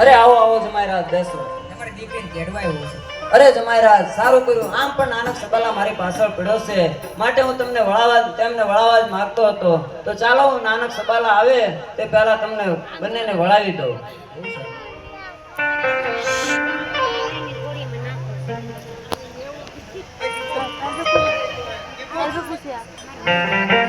અરે આવો આવો જમાઈરાજ બેસો. તમારી દીકરીને કેડવાય હોય છે. અરે જમાઈરાજ સારું કર્યું. આમ પણ નાનક સબાલા મારી પાછળ પડ્યો છે, માટે હું તેમને વળાવવા જ માંગતો હતો. તો ચાલો હું નાનક સબાલા આવે તે પહેલા તમને બંનેને વળાવી દઉં. Eso oficial.